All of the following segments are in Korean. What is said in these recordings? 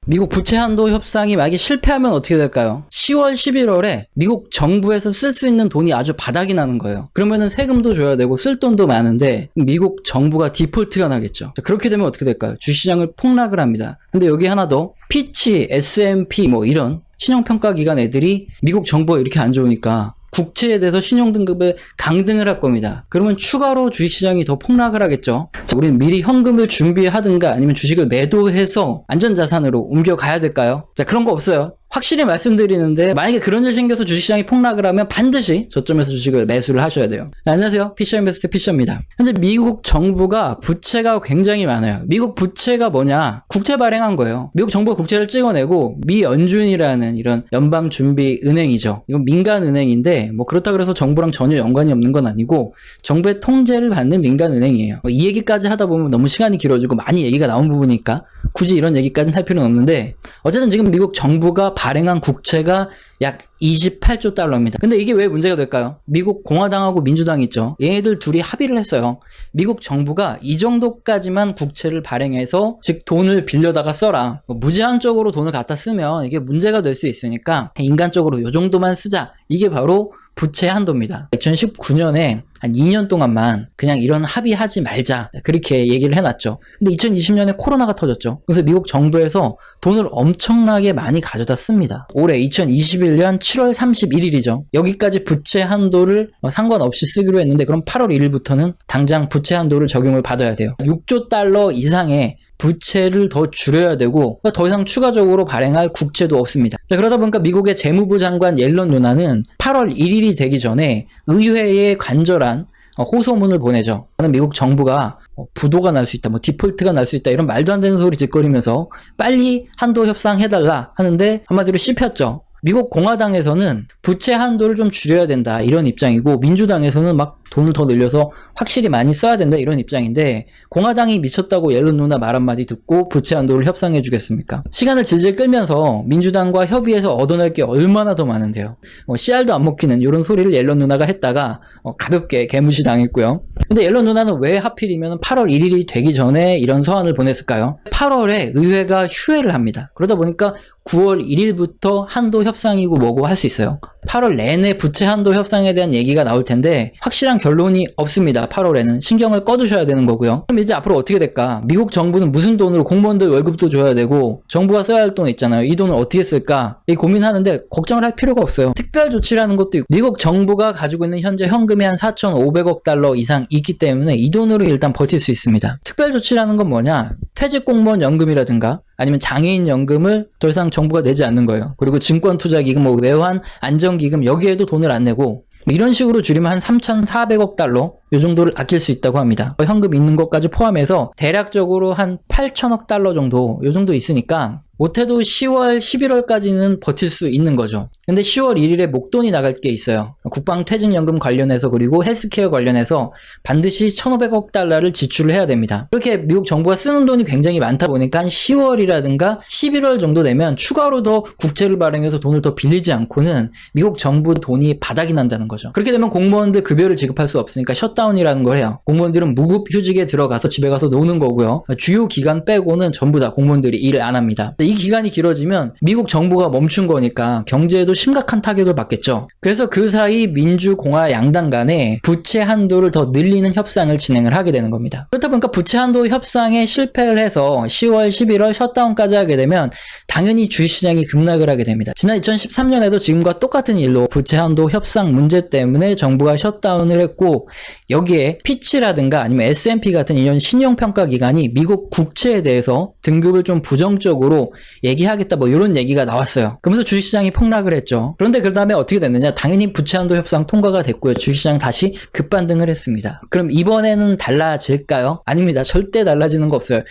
미국 부채 한도 협상이 만약에 실패하면 어떻게 될까요? 10월, 11월에 미국 정부에서 쓸 수 있는 돈이 아주 바닥이 나는 거예요. 그러면은 세금도 줘야 되고 쓸 돈도 많은데 미국 정부가 디폴트가 나겠죠. 자, 그렇게 되면 어떻게 될까요? 주시장을 폭락을 합니다. 근데 여기 하나 더, 피치, S&P 뭐 이런 신용평가기관 애들이 미국 정부가 이렇게 안 좋으니까 국채에 대해서 신용등급을 강등을 할 겁니다. 그러면 추가로 주식시장이 더 폭락을 하겠죠. 자, 우리는 미리 현금을 준비하든가 아니면 주식을 매도해서 안전자산으로 옮겨가야 될까요? 자, 그런 거 없어요. 확실히 말씀드리는데 만약에 그런 일 생겨서 주식시장이 폭락을 하면 반드시 저점에서 주식을 매수를 하셔야 돼요. 네, 안녕하세요. 피셔인베스트 피셔입니다. 현재 미국 정부가 부채가 굉장히 많아요. 미국 부채가 뭐냐? 국채 발행한 거예요. 미국 정부가 국채를 찍어내고 미 연준이라는 이런 연방준비은행이죠. 이건 민간은행인데 뭐 그렇다 그래서 정부랑 전혀 연관이 없는 건 아니고 정부의 통제를 받는 민간은행이에요. 이 얘기까지 하다 보면 너무 시간이 길어지고 많이 얘기가 나온 부분이니까 굳이 이런 얘기까지는 할 필요는 없는데 어쨌든 지금 미국 정부가 발행한 국채가 약 28조 달러입니다. 근데 이게 왜 문제가 될까요? 미국 공화당하고 민주당이 있죠. 얘네들 둘이 합의를 했어요. 미국 정부가 이 정도까지만 국채를 발행해서 즉 돈을 빌려다가 써라. 무제한적으로 돈을 갖다 쓰면 이게 문제가 될 수 있으니까 인간적으로 이 정도만 쓰자. 이게 바로 부채 한도입니다. 2019년에 한 2년 동안만 그냥 이런 합의하지 말자 그렇게 얘기를 해놨죠. 근데 2020년에 코로나가 터졌죠. 그래서 미국 정부에서 돈을 엄청나게 많이 가져다 씁니다. 올해 2021년 7월 31일이죠. 여기까지 부채 한도를 상관없이 쓰기로 했는데 그럼 8월 1일부터는 당장 부채 한도를 적용을 받아야 돼요. 6조 달러 이상의 부채를 더 줄여야 되고 더 이상 추가적으로 발행할 국채도 없습니다. 자, 그러다 보니까 미국의 재무부 장관 옐런 누나는 8월 1일이 되기 전에 의회에 간절한 호소문을 보내죠. 미국 정부가 부도가 날 수 있다, 뭐 디폴트가 날 수 있다 이런 말도 안 되는 소리 짓거리면서 빨리 한도 협상해달라 하는데 한마디로 씹혔죠. 미국 공화당에서는 부채 한도를 좀 줄여야 된다 이런 입장이고 민주당에서는 막 돈을 더 늘려서 확실히 많이 써야 된다 이런 입장인데 공화당이 미쳤다고 옐런 누나 말 한마디 듣고 부채 한도를 협상해 주겠습니까? 시간을 질질 끌면서 민주당과 협의해서 얻어낼 게 얼마나 더 많은데요. 씨알도 안 먹히는 이런 소리를 옐런 누나가 했다가 가볍게 개무시 당했고요. 근데 옐런 누나는 왜 하필이면 8월 1일이 되기 전에 이런 서한을 보냈을까요? 8월에 의회가 휴회를 합니다. 그러다 보니까 9월 1일부터 한도 협상이고 뭐고 할 수 있어요. 8월 내내 부채 한도 협상에 대한 얘기가 나올 텐데 확실한 결론이 없습니다. 8월에는 신경을 꺼두셔야 되는 거고요. 그럼 이제 앞으로 어떻게 될까? 미국 정부는 무슨 돈으로 공무원들 월급도 줘야 되고 정부가 써야 할 돈 있잖아요. 이 돈을 어떻게 쓸까? 이 고민하는데 걱정을 할 필요가 없어요. 특별 조치라는 것도 있고 미국 정부가 가지고 있는 현재 현금이 한 4,500억 달러 이상 있기 때문에 이 돈으로 일단 버틸 수 있습니다. 특별 조치라는 건 뭐냐? 퇴직 공무원 연금이라든가 아니면 장애인 연금을 더 이상 정부가 내지 않는 거예요. 그리고 증권투자기금, 뭐 외환 안정기금 여기에도 돈을 안 내고 이런 식으로 줄이면 한 3,400억 달러 이 정도를 아낄 수 있다고 합니다. 현금 있는 것까지 포함해서 대략적으로 한 8천억 달러 정도 이 정도 있으니까 못해도 10월, 11월까지는 버틸 수 있는 거죠. 근데 10월 1일에 목돈이 나갈 게 있어요. 국방퇴직연금 관련해서 그리고 헬스케어 관련해서 반드시 1,500억 달러를 지출을 해야 됩니다. 이렇게 미국 정부가 쓰는 돈이 굉장히 많다 보니까 한 10월이라든가 11월 정도 되면 추가로 더 국채를 발행해서 돈을 더 빌리지 않고는 미국 정부 돈이 바닥이 난다는 거죠. 그렇게 되면 공무원들 급여를 지급할 수 없으니까 셧다운이라는 걸 해요. 공무원들은 무급 휴직에 들어가서 집에 가서 노는 거고요. 주요 기간 빼고는 전부 다 공무원들이 일을 안 합니다. 이 기간이 길어지면 미국 정부가 멈춘 거니까 경제에도 심각한 타격을 받겠죠. 그래서 그 사이 민주공화 양당 간에 부채 한도를 더 늘리는 협상을 진행을 하게 되는 겁니다. 그렇다 보니까 부채 한도 협상에 실패를 해서 10월, 11월 셧다운까지 하게 되면 당연히 주식시장이 급락을 하게 됩니다. 지난 2013년에도 지금과 똑같은 일로 부채 한도 협상 문제 때문에 정부가 셧다운을 했고 여기에 피치라든가 아니면 S&P 같은 이런 신용평가기관이 미국 국채에 대해서 등급을 좀 부정적으로 얘기하겠다 뭐 이런 얘기가 나왔어요. 그러면서 주식시장이 폭락을 했죠. 그런데 그 다음에 어떻게 됐느냐? 당연히 부채 한도 협상 통과가 됐고요. 주식시장 다시 급반등을 했습니다. 그럼 이번에는 달라질까요? 아닙니다. 절대 달라지는 거 없어요.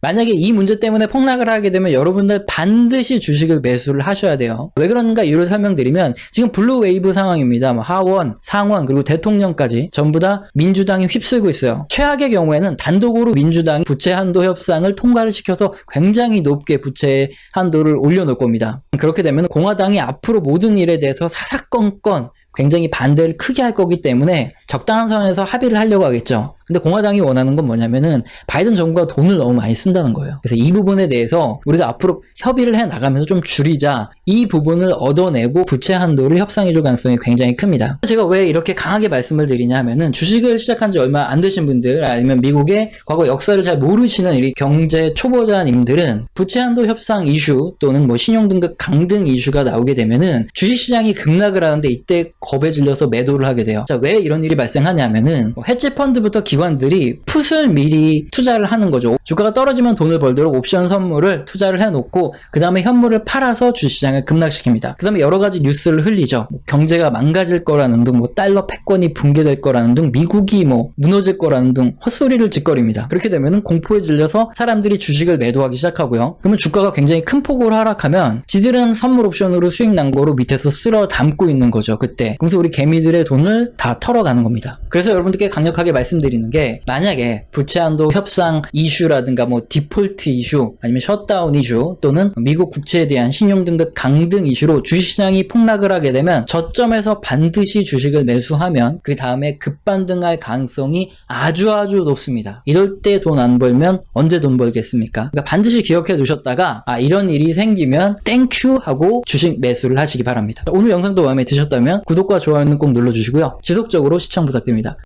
만약에 이 문제 때문에 폭락을 하게 되면 여러분들 반드시 주식을 매수를 하셔야 돼요. 왜 그런가 이유를 설명드리면 지금 블루웨이브 상황입니다. 하원, 상원 그리고 대통령까지 전부 다 민주당이 휩쓸고 있어요. 최악의 경우에는 단독으로 민주당이 부채 한도 협상을 통과를 시켜서 굉장히 높게 부채 한도를 올려놓을 겁니다. 그렇게 되면 공화당이 앞으로 모든 일에 대해서 사사건건 굉장히 반대를 크게 할 거기 때문에 적당한 선에서 합의를 하려고 하겠죠. 근데 공화당이 원하는 건 뭐냐면은 바이든 정부가 돈을 너무 많이 쓴다는 거예요. 그래서 이 부분에 대해서 우리가 앞으로 협의를 해 나가면서 좀 줄이자, 이 부분을 얻어내고 부채 한도를 협상해 줄 가능성이 굉장히 큽니다. 제가 왜 이렇게 강하게 말씀을 드리냐 하면은 주식을 시작한 지 얼마 안 되신 분들, 아니면 미국의 과거 역사를 잘 모르시는 이 경제 초보자님들은 부채 한도 협상 이슈 또는 뭐 신용등급 강등 이슈가 나오게 되면은 주식시장이 급락을 하는데 이때 겁에 질려서 매도를 하게 돼요. 자, 왜 이런 일이 발생하냐면은 헤지펀드부터 기관들이 풋을 미리 투자를 하는 거죠. 주가가 떨어지면 돈을 벌도록 옵션 선물을 투자를 해놓고 그 다음에 현물을 팔아서 주식시장을 급락시킵니다. 그 다음에 여러 가지 뉴스를 흘리죠. 뭐 경제가 망가질 거라는 등, 뭐 달러 패권이 붕괴될 거라는 등, 미국이 뭐 무너질 거라는 등 헛소리를 짓거립니다. 그렇게 되면은 공포에 질려서 사람들이 주식을 매도하기 시작하고요. 그러면 주가가 굉장히 큰 폭으로 하락하면 지들은 선물 옵션으로 수익 난 거로 밑에서 쓸어 담고 있는 거죠. 그때. 그래서 우리 개미들의 돈을 다 털어가는 겁니다. 그래서 여러분들께 강력하게 말씀드리는 게, 만약에 부채 한도 협상 이슈라든가 뭐 디폴트 이슈, 아니면 셧다운 이슈, 또는 미국 국채에 대한 신용등급 강등 이슈로 주식시장이 폭락을 하게 되면 저점에서 반드시 주식을 매수하면 그 다음에 급반등할 가능성이 아주 높습니다. 이럴 때 돈 안 벌면 언제 돈 벌겠습니까? 그러니까 반드시 기억해 두셨다가 이런 일이 생기면 땡큐 하고 주식 매수를 하시기 바랍니다. 오늘 영상도 마음에 드셨다면 구독과 좋아요는 꼭 눌러주시고요. 지속적으로 시청 부탁드립니다.